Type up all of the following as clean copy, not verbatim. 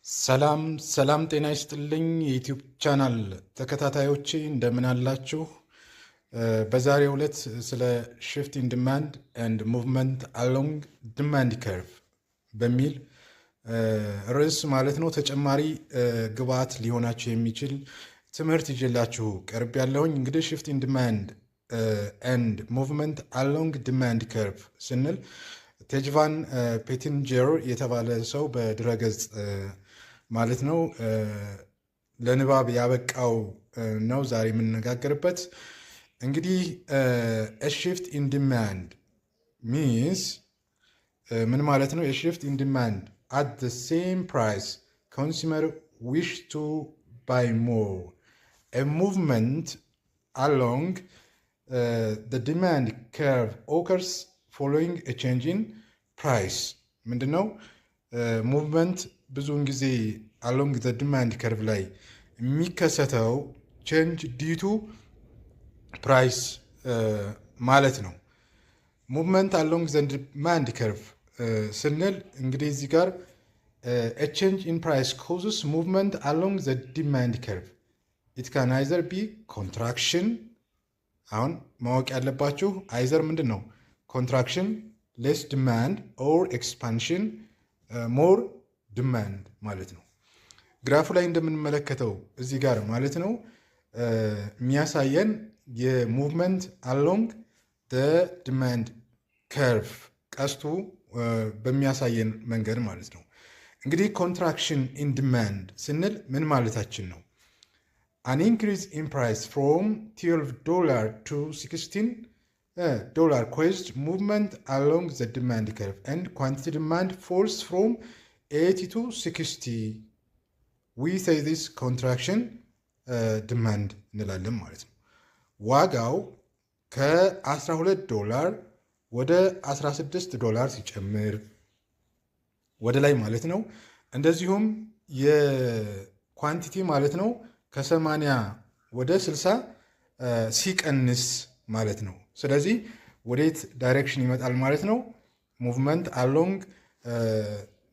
ሰላም ጤና ይስጥልኝ የዩቲዩብ ቻናል ተከታታዮቼ እንደምን አላችሁ? በዛሬው ዕለት ስለ shift in demand and movement along demand curve በሚል ርዕስ ማለት ነው ተጨማሪ ግብዓት ሊሆናችሁ የሚችል ትምህርት ይዤላችሁ ቀርብ ያለሁኝ። እንግዲህ shift in demand and movement along demand curve ስንል ቴጅቫን ፔቲንጀር የተባለ ሰው በድረገጽ ማለት ነው ለንባብ ያበቃው ነው ዛሬ የምንነጋገርበት። እንግዲህ a shift in demand means ምን ማለት ነው? a shift in demand at the same price consumer wish to buy more, a movement along the demand curve occurs following a change in price. ምንድነው movement ብዙውን ጊዜ along the demand curve ላይ የሚከሰተው change due to price ማለት ነው። movement along the demand curve ስንል እንግዲህ እዚህ ጋር a change in price causes movement along the demand curve. It can either be contraction, አሁን ማወቅ ያለባችሁ either ምንድን ነው contraction, less demand, or expansion, more demand ማለት ነው። ግራፉ ላይ እንደምንመለከተው እዚህ ጋር ማለት ነው የሚያሳየን የሙቭመንት አሎንግ ዲማንድ ከርቭ ቀስቱ በሚያሳየን መንገድ ማለት ነው። እንግዲህ ኮንትራክሽን ኢን ዲማንድ ስንል ምን ማለታችን ነው? an increase in price from $12 to $16 caused movement along the demand curve and quantity demand falls from 80 to 60. we say this contraction demand እንላለን ማለት ነው። ዋጋው ከ$12 ወደ $16 ሲጨምር ወደ ላይ ማለት ነው። እንደዚሁም የኳንቲቲ ማለት ነው ከ80 ወደ 60 ሲቀንስ ማለት ነው። ስለዚህ ወዴት ዳይሬክሽን ይመጣል ማለት ነው? ሙቭመንት አሎንግ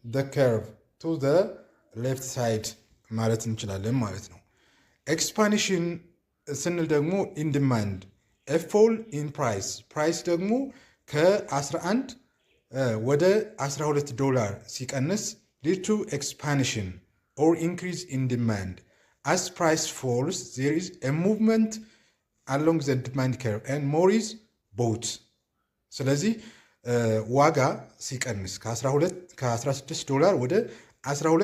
the curve to the left side ማለት እንችላለን ማለት ነው። ኤክስፓንሽን ስንል ደግሞ in demand, a fall in price ደግሞ ከ11 ወደ $12 ሲቀንስ lead to expansion or increase in demand. As price falls, there is a movement along the demand curve and more is bought. ስለዚህ ዋጋ ሲቀንስ ከ$16 ወደ $12